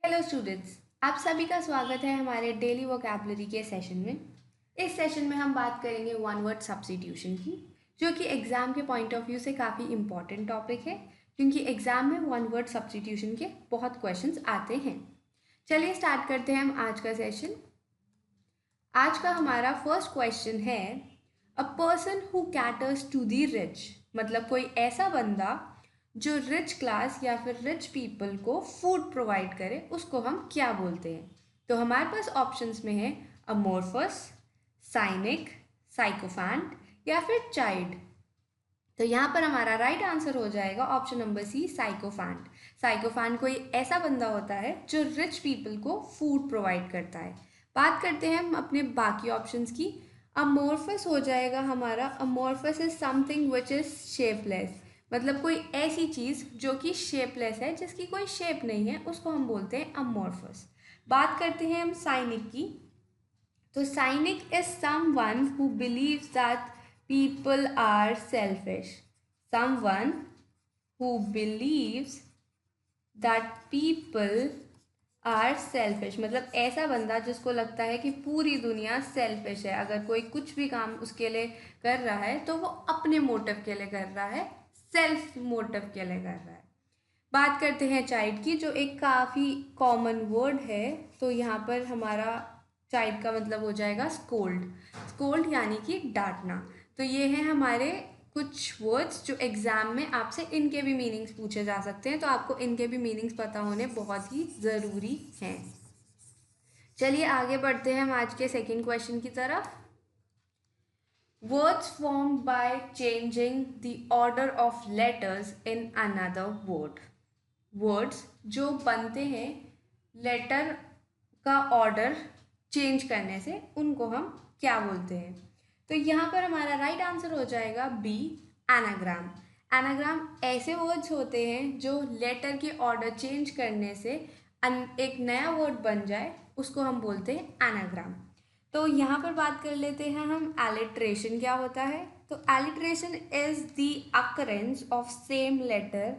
Hello students, आप सभी का स्वागत है हमारे डेली वोकैबुलरी के सेशन में। इस सेशन में हम बात करेंगे वन वर्ड सब्स्टिट्यूशन की, जो कि एग्ज़ाम के पॉइंट ऑफ व्यू से काफ़ी इम्पॉर्टेंट टॉपिक है, क्योंकि एग्ज़ाम में वन वर्ड सब्स्टिट्यूशन के बहुत क्वेश्चंस आते हैं। चलिए स्टार्ट करते हैं हम आज का सेशन। आज का हमारा फर्स्ट क्वेश्चन है, a person who caters to the rich, मतलब कोई ऐसा बंदा जो रिच क्लास या फिर रिच पीपल को फूड प्रोवाइड करे, उसको हम क्या बोलते हैं। तो हमारे पास ऑप्शंस में है अमोर्फस, साइनिक, साइकोफैंट या फिर चाइल्ड। तो यहाँ पर हमारा राइट आंसर हो जाएगा ऑप्शन नंबर सी, साइकोफैंट। साइकोफैंट कोई ऐसा बंदा होता है जो रिच पीपल को फूड प्रोवाइड करता है। बात करते हैं हम अपने बाकी ऑप्शंस की। अमोर्फस हो जाएगा हमारा, amorphous is something which is shapeless, मतलब कोई ऐसी चीज़ जो कि शेपलेस है, जिसकी कोई शेप नहीं है, उसको हम बोलते हैं अमोर्फस। बात करते हैं हम साइनिक की। तो cynic is someone who believes that people are selfish. Someone who believes that people are selfish, मतलब ऐसा बंदा जिसको लगता है कि पूरी दुनिया सेल्फिश है। अगर कोई कुछ भी काम उसके लिए कर रहा है तो वो अपने मोटिव के लिए कर रहा है, सेल्फ मोटिव के लिए कर रहा है। बात करते हैं चाइल्ड की, जो एक काफ़ी कॉमन वर्ड है। तो यहाँ पर हमारा चाइल्ड का मतलब हो जाएगा स्कोल्ड। स्कोल्ड यानी कि डांटना। तो ये हैं हमारे कुछ वर्ड्स जो एग्ज़ाम में आपसे इनके भी मीनिंग्स पूछे जा सकते हैं, तो आपको इनके भी मीनिंग्स पता होने बहुत ही ज़रूरी हैं। चलिए आगे बढ़ते हैं हम आज के सेकंड क्वेश्चन की तरफ। Words formed by changing the order of letters in another word. Words जो बनते हैं लेटर का ऑर्डर चेंज करने से, उनको हम क्या बोलते हैं। तो यहाँ पर हमारा राइट आंसर हो जाएगा बी, एनाग्राम। एनाग्राम ऐसे वर्ड्स होते हैं जो लेटर के ऑर्डर चेंज करने से एक नया वर्ड बन जाए, उसको हम बोलते हैं एनाग्राम। तो यहाँ पर बात कर लेते हैं हम एलिट्रेशन क्या होता है। तो alliteration is the occurrence of same letter,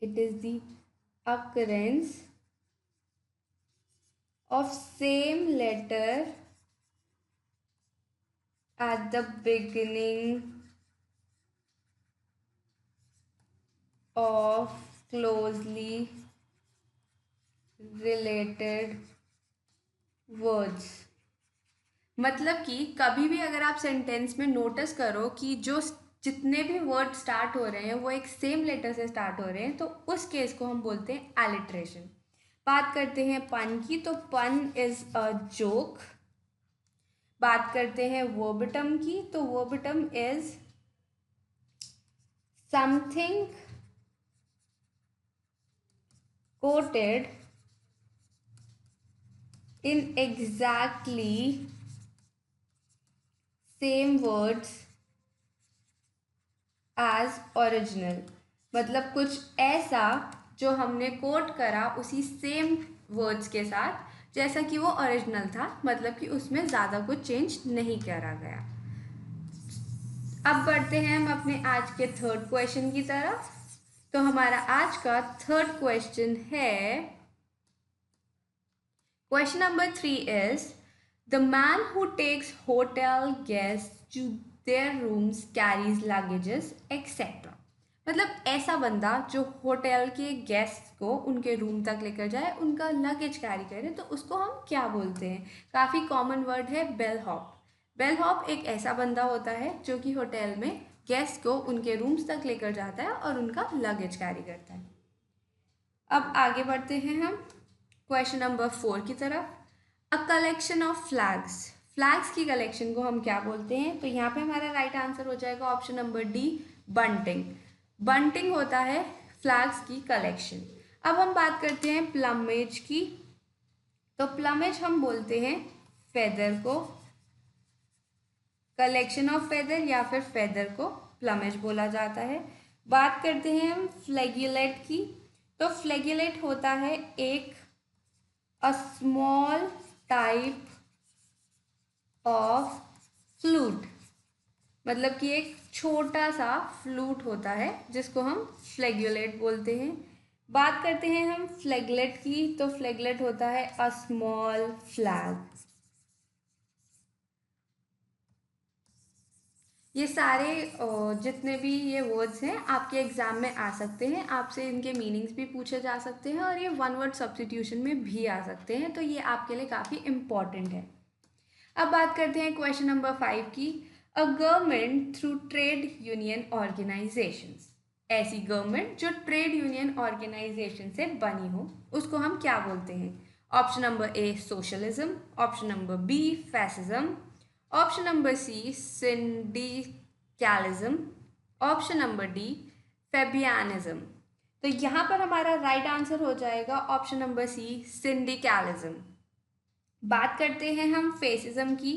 it is the occurrence of same letter at the beginning of closely related words। मतलब कि कभी भी अगर आप सेंटेंस में नोटिस करो कि जो जितने भी वर्ड स्टार्ट हो रहे हैं वो एक सेम लेटर से स्टार्ट हो रहे हैं, तो उस केस को हम बोलते हैं एलिट्रेशन। बात करते हैं पन की। तो पन इज अ जोक। बात करते हैं वर्बिटम की। तो verbatim is something quoted in exactly same words as original, मतलब कुछ ऐसा जो हमने कोट करा उसी सेम वर्ड्स के साथ जैसा कि वो ओरिजिनल था, मतलब कि उसमें ज़्यादा कुछ चेंज नहीं करा गया। अब बढ़ते हैं हम अपने आज के थर्ड क्वेश्चन की तरफ। तो हमारा आज का थर्ड क्वेश्चन है, question number 3 is the man who takes hotel guests to their rooms carries luggages etcetera, मतलब ऐसा बंदा जो होटल के गेस्ट को उनके रूम तक लेकर जाए, उनका लगेज कैरी करे, तो उसको हम क्या बोलते हैं। काफ़ी कॉमन वर्ड है बेल हॉप। बेल हॉप एक ऐसा बंदा होता है जो कि होटल में गेस्ट को उनके रूम्स तक लेकर जाता है और उनका लगेज कैरी करता है। अब आगे बढ़ते हैं हम क्वेश्चन नंबर 4 की तरफ। A collection of flags, flags की कलेक्शन को हम क्या बोलते हैं। तो यहाँ पे हमारा राइट आंसर हो जाएगा option number D, bunting. Bunting होता है फ्लैग्स की कलेक्शन। अब हम बात करते हैं प्लमेज की। तो प्लमेज हम बोलते हैं फेदर को, कलेक्शन ऑफ फेदर या फिर फेदर को प्लमेज बोला जाता है। बात करते हैं हम फ्लैगुलेट की। तो फ्लैगुलेट होता है एक a small type of flute, मतलब कि एक छोटा सा फ्लूट होता है जिसको हम फ्लैगुलेट बोलते हैं। बात करते हैं हम फ्लैगलेट की, तो फ्लैगलेट होता है अ स्मॉल फ्लैग। ये सारे जितने भी ये वर्ड्स हैं आपके एग्जाम में आ सकते हैं, आपसे इनके मीनिंग्स भी पूछे जा सकते हैं और ये वन वर्ड सब्स्टिट्यूशन में भी आ सकते हैं, तो ये आपके लिए काफ़ी इम्पॉर्टेंट है। अब बात करते हैं क्वेश्चन नंबर 5 की। A government through trade union organisations, ऐसी गवर्नमेंट जो ट्रेड यूनियन ऑर्गेनाइजेशन से बनी हो उसको हम क्या बोलते हैं? Option number A socialism, option number B fascism, option number C syndicalism, option number D Fabianism. तो यहाँ पर हमारा राइट आंसर हो जाएगा ऑप्शन नंबर सी सिंडिकलिज्म। बात करते हैं हम फेसिज्म की,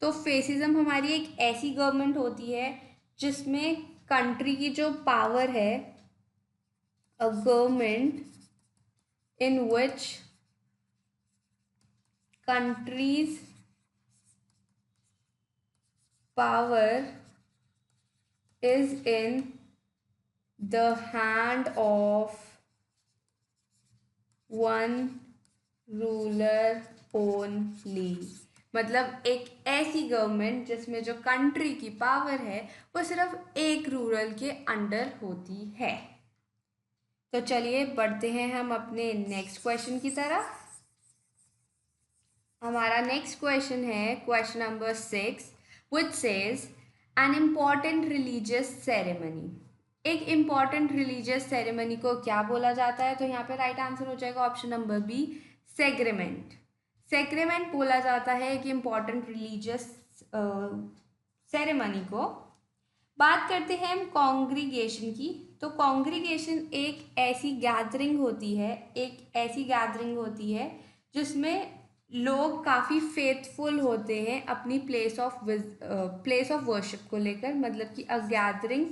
तो फेसिज्म हमारी एक ऐसी गवर्नमेंट होती है जिसमें कंट्री की जो पावर है, a government in which countries power is in the hand of one ruler only. मतलब एक ऐसी गवर्नमेंट जिसमें जो कंट्री की पावर है वो सिर्फ एक रूरल के अंडर होती है। तो चलिए बढ़ते हैं हम अपने नेक्स्ट क्वेश्चन की तरफ। हमारा नेक्स्ट क्वेश्चन है question number 6 which says an important religious ceremony. एक इम्पॉर्टेंट रिलीजियस सेरेमनी को क्या बोला जाता है? तो यहाँ पे राइट आंसर हो जाएगा ऑप्शन नंबर बी सेक्रेमेंट। सेक्रेमेंट बोला जाता है एक इम्पॉर्टेंट रिलीजियस सेरेमनी को। बात करते हैं हम कॉन्ग्रीगेशन की, तो कॉन्ग्रीगेशन एक ऐसी गैदरिंग होती है, एक ऐसी गैदरिंग होती है जिसमें लोग काफ़ी फेथफुल होते हैं अपनी प्लेस ऑफ वर्शिप को लेकर, मतलब कि अ गैदरिंग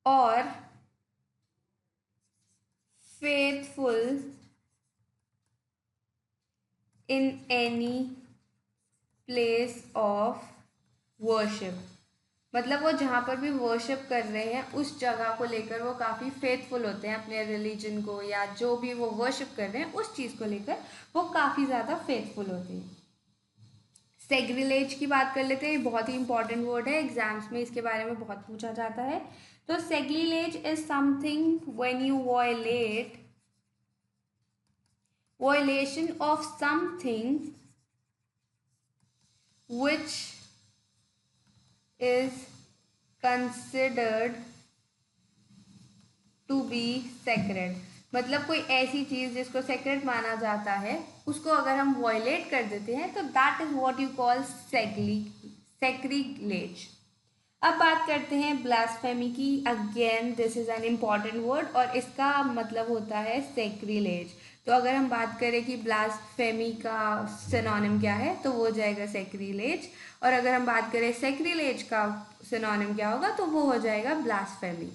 और faithful in any place of worship. मतलब वो जहाँ पर भी वर्शिप कर रहे हैं उस जगह को लेकर वो काफ़ी फेथफुल होते हैं अपने रिलीजन को, या जो भी वो वर्शिप कर रहे हैं उस चीज़ को लेकर वो काफ़ी ज़्यादा फेथफुल होते हैं। सेग्रिलेज की बात कर लेते हैं, बहुत ही इंपॉर्टेंट वर्ड है, एग्जाम्स में इसके बारे में बहुत पूछा जाता है। तो sacrilege is something when you violation of something which is considered to be sacred। मतलब कोई ऐसी चीज़ जिसको सेक्रेट माना जाता है उसको अगर हम वॉयलेट कर देते हैं तो that is what you call sacrilege. अब बात करते हैं ब्लास्फेमी की। Again this is an important word और इसका मतलब होता है सैक्रिलेज। तो अगर हम बात करें कि ब्लास्फेमी का सिनोनिम क्या है तो वो हो जाएगा सैक्रिलेज, और अगर हम बात करें सैक्रिलेज का सिनोनिम क्या होगा तो वो हो जाएगा ब्लास्फेमी।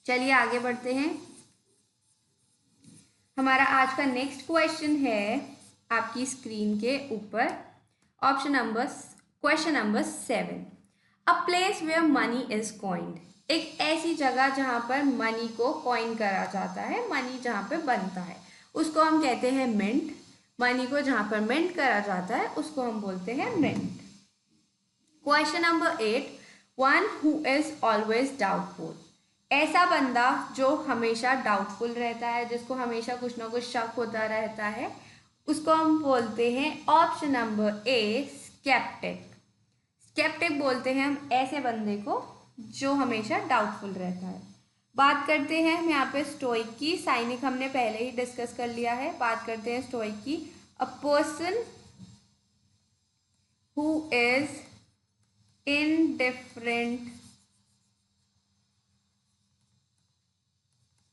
चलिए आगे बढ़ते हैं। हमारा आज का नेक्स्ट क्वेश्चन है आपकी स्क्रीन के ऊपर, question number 7। A place where money is coined. एक ऐसी जगह जहाँ पर मनी को कॉइन करा जाता है, मनी जहाँ पे बनता है उसको हम कहते हैं मिंट। मनी को जहाँ पर मिंट करा जाता है उसको हम बोलते हैं mint. Question number 8 one who is always doubtful. ऐसा बंदा जो हमेशा डाउटफुल रहता है, जिसको हमेशा कुछ ना कुछ शक होता रहता है, उसको हम बोलते हैं option number A sceptic. Sceptic बोलते हैं हम ऐसे बंदे को जो हमेशा डाउटफुल रहता है। बात करते हैं हम यहाँ पे स्टोइक की। साइनिक हमने पहले ही डिस्कस कर लिया है। बात करते हैं स्टोइक की। अ person who is indifferent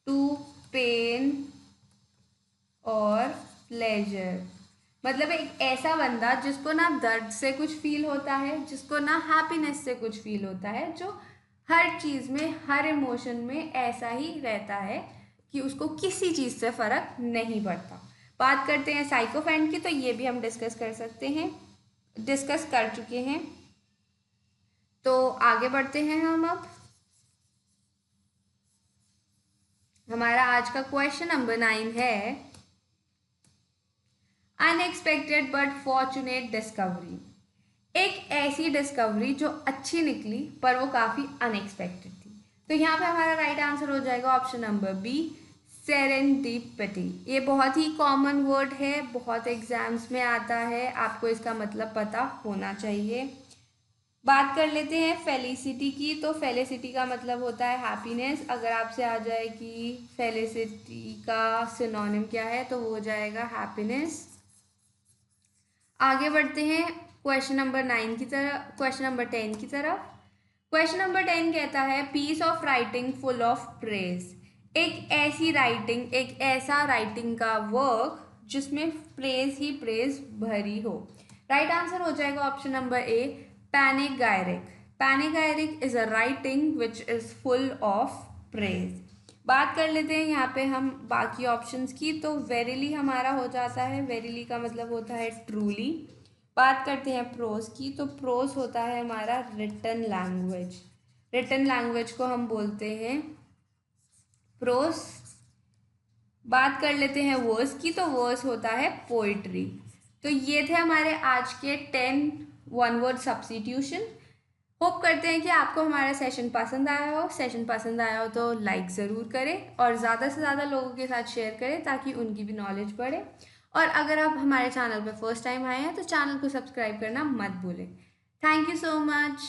to pain और प्लेजर। मतलब एक ऐसा बंदा जिसको ना दर्द से कुछ फील होता है, जिसको ना हैप्पीनेस से कुछ फील होता है, जो हर चीज़ में हर इमोशन में ऐसा ही रहता है कि उसको किसी चीज़ से फ़र्क नहीं पड़ता। बात करते हैं साइकोफैंट की, तो ये भी हम डिस्कस कर चुके हैं। तो आगे बढ़ते हैं हम अब। हमारा आज का क्वेश्चन नंबर 9 है अनएक्सपेक्टेड बट फॉर्चुनेट डिस्कवरी। एक ऐसी डिस्कवरी जो अच्छी निकली पर वो काफ़ी अनएक्सपेक्टेड थी। तो यहाँ पे हमारा राइट आंसर हो जाएगा ऑप्शन नंबर बी, सेरेंडिपिटी। ये बहुत ही कॉमन वर्ड है, बहुत एग्जाम्स में आता है, आपको इसका मतलब पता होना चाहिए। बात कर लेते हैं फेलिसिटी की। तो फेलिसिटी का मतलब होता है हैप्पीनेस। अगर आपसे आ जाए कि फेलिसिटी का सिनोनिम क्या है तो वो हो जाएगा हैप्पीनेस। आगे बढ़ते हैं क्वेश्चन नंबर 9 की तरफ, क्वेश्चन नंबर 10 की तरफ। क्वेश्चन नंबर 10 कहता है piece of writing full of praise. एक ऐसी राइटिंग, एक ऐसा राइटिंग का वर्क जिसमें प्रेज ही प्रेज भरी हो। राइट आंसर हो जाएगा option number A, panegyric. Panegyric is a writing which is full of praise. बात कर लेते हैं यहाँ पे हम बाकी ऑप्शंस की। तो वेरिली हमारा हो जाता है, वेरिली का मतलब होता है ट्रूली। बात करते हैं प्रोज की। तो प्रोज होता है हमारा रिटन लैंग्वेज। रिटन लैंग्वेज को हम बोलते हैं प्रोज। बात कर लेते हैं वर्स की। तो वर्स होता है पोइट्री। तो ये थे हमारे आज के 10 वन वर्ड सब्स्टिट्यूशन। होप करते हैं कि आपको हमारा सेशन पसंद आया हो। सेशन पसंद आया हो तो लाइक ज़रूर करें और ज़्यादा से ज़्यादा लोगों के साथ शेयर करें ताकि उनकी भी नॉलेज बढ़े। और अगर आप हमारे चैनल पर फर्स्ट टाइम आए हैं तो चैनल को सब्सक्राइब करना मत भूलें। Thank you so much.